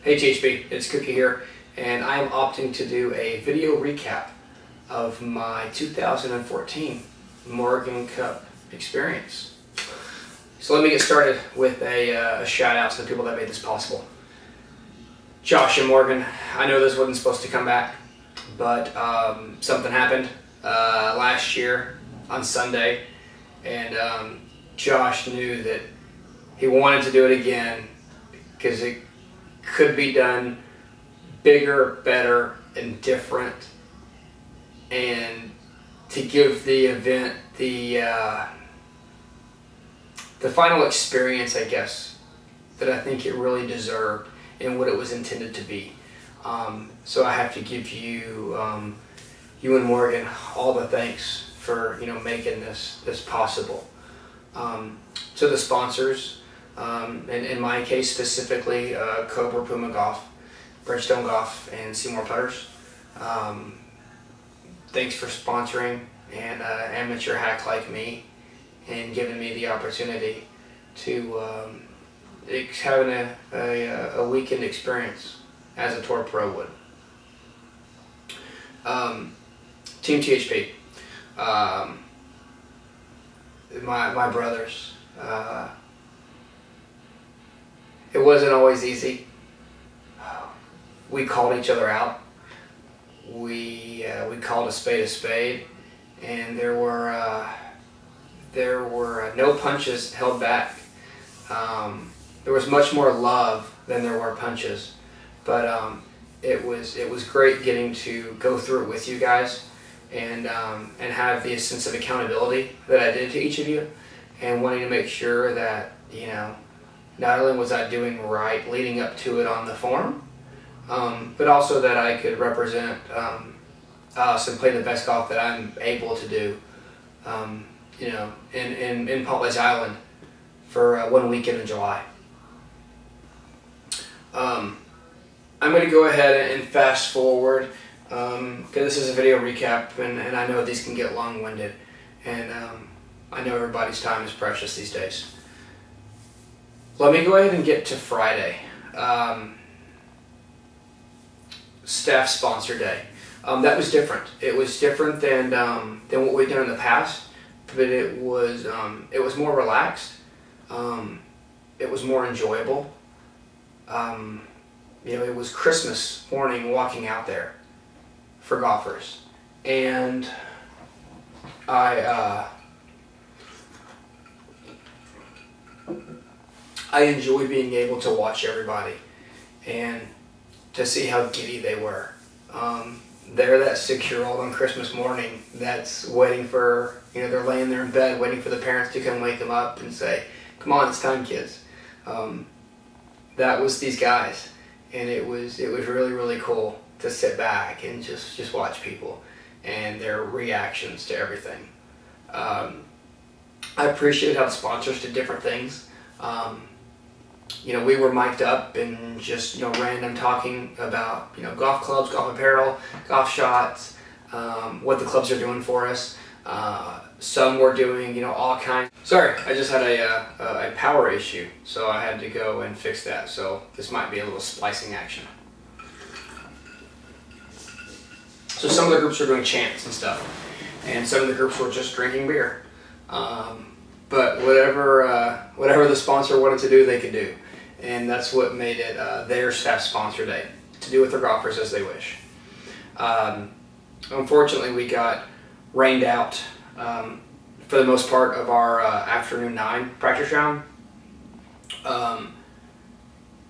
Hey THB, it's Cookie here, and I am opting to do a video recap of my 2014 Morgan Cup experience. So let me get started with a shout out to the people that made this possible. Josh and Morgan, I know this wasn't supposed to come back, but something happened last year on Sunday, and Josh knew that he wanted to do it again because it could be done bigger, better, and different, and to give the event the final experience, I guess, that I think it really deserved and what it was intended to be. So I have to give you, you and Morgan, all the thanks for making this possible. To the sponsors, and in my case specifically, Cobra Puma Golf, Bridgestone Golf, and Seymour Putters. Thanks for sponsoring an amateur hack like me and giving me the opportunity to having a weekend experience as a tour pro would. Team THP, my brothers. It wasn't always easy. We called each other out. We called a spade, and there were no punches held back. There was much more love than there were punches, but it was great getting to go through it with you guys, and have the sense of accountability that I did to each of you, and wanting to make sure that not only was I doing right leading up to it on the form, but also that I could represent us and play the best golf that I'm able to do, in Potlatch Island for 1 weekend in July. I'm going to go ahead and fast forward because this is a video recap, and I know these can get long-winded, and I know everybody's time is precious these days. Let me go ahead and get to Friday, staff sponsor day. That was different. It was different than what we've done in the past, but it was more relaxed. It was more enjoyable. It was Christmas morning walking out there for golfers, and I enjoyed being able to watch everybody and to see how giddy they were. They're that 6-year-old on Christmas morning that's waiting for, they're laying there in bed waiting for the parents to come wake them up and say, "Come on, it's time, kids." That was these guys, and it was really, really cool to sit back and just watch people and their reactions to everything. I appreciate how the sponsors did different things. We were mic'd up and just, random talking about, golf clubs, golf apparel, golf shots, what the clubs are doing for us. Some were doing, all kinds. Sorry, I just had a power issue, so I had to go and fix that. So this might be a little splicing action. So some of the groups were doing chants and stuff, and some of the groups were just drinking beer. But whatever the sponsor wanted to do, they could do. And that's what made it their staff sponsor day, to do with their golfers as they wish. Unfortunately, we got rained out for the most part of our afternoon 9 practice round. The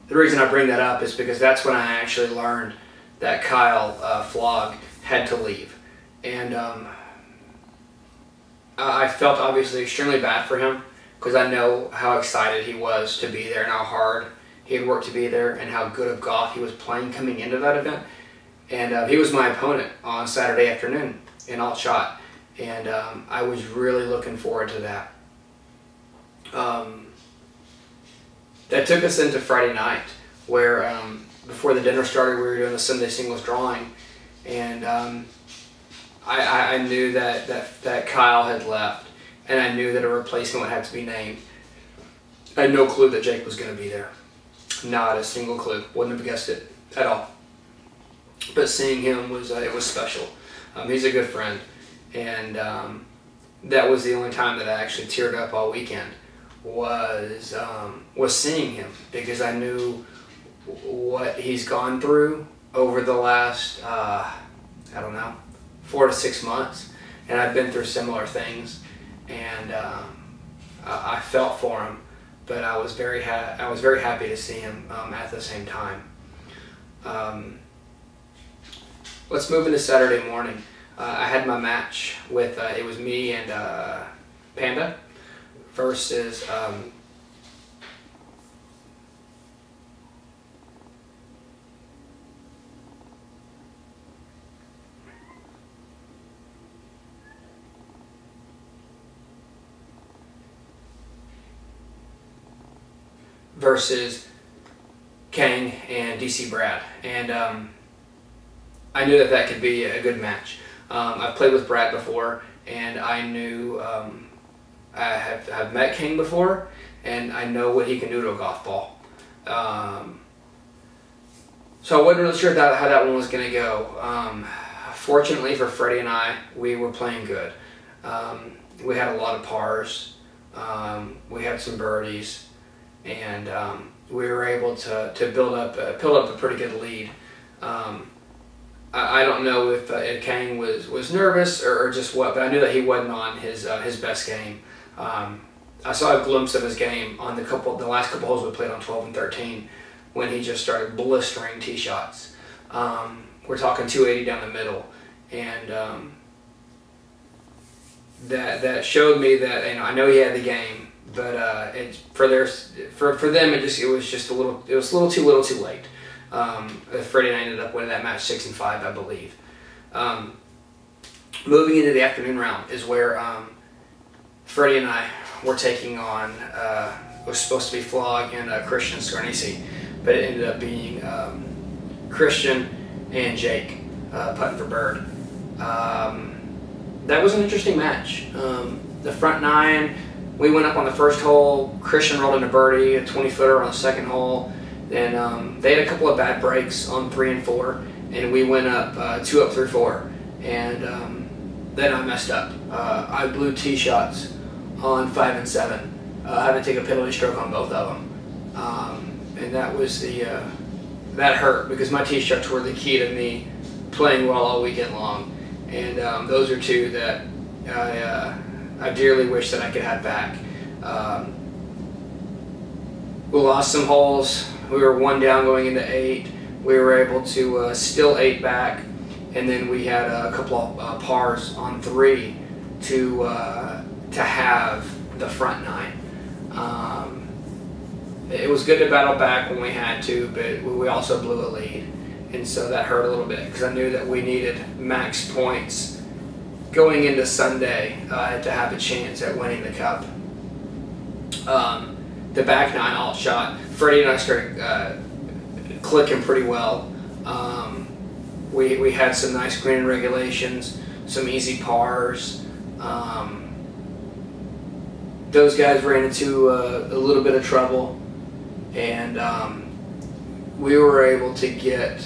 reason I bring that up is because that's when I actually learned that Kyle Flog had to leave. And I felt obviously extremely bad for him, because I know how excited he was to be there and how hard he had worked to be there and how good of golf he was playing coming into that event. And he was my opponent on Saturday afternoon in Alt Shot, and I was really looking forward to that. That took us into Friday night, where before the dinner started we were doing the Sunday singles drawing, and I knew that Kyle had left, and I knew that a replacement would have to be named. I had no clue that Jake was going to be there. Not a single clue. Wouldn't have guessed it at all. But seeing him was it was special. He's a good friend, and that was the only time that I actually teared up all weekend. Was seeing him, because I knew what he's gone through over the last I don't know, 4 to 6 months, and I've been through similar things, and I felt for him, but I was very happy to see him at the same time. Let's move into Saturday morning. I had my match with it was me and Panda versus Kang and DC Brad, and I knew that could be a good match. I've played with Brad before, and I knew I've met Kang before, and I know what he can do to a golf ball. So I wasn't really sure how that one was going to go. Fortunately for Freddie and I, we were playing good. We had a lot of pars. We had some birdies, and we were able to build up a pretty good lead. I don't know if Kang was nervous or just what, but I knew that he wasn't on his best game. I saw a glimpse of his game on the last couple holes we played on 12 and 13, when he just started blistering tee shots. We're talking 280 down the middle, and that showed me that, I know he had the game, but for them it was just a little too late. Freddie and I ended up winning that match 6-5, I believe. Moving into the afternoon round is where Freddie and I were taking on, it was supposed to be Flog and Christian Scarnese, but it ended up being Christian and Jake putting for bird. That was an interesting match. The front nine, we went up on the first hole. Christian rolled into birdie, a 20-footer on the second hole. Then they had a couple of bad breaks on 3 and 4, and we went up 2 up through 4. And then I messed up. I blew tee shots on 5 and 7. I had to take a penalty stroke on both of them, and that was that hurt, because my tee shots were the key to me playing well all weekend long. And those are two that I dearly wish that I could have back. We lost some holes. We were 1 down going into 8. We were able to still 8 back, and then we had a couple of pars on 3 to have the front 9. It was good to battle back when we had to, but we also blew a lead, and so that hurt a little bit, because I knew that we needed max points going into Sunday to have a chance at winning the Cup. The back 9 alt shot, Freddie and I started clicking pretty well. We had some nice green regulations, some easy pars. Those guys ran into a little bit of trouble, and we were able to get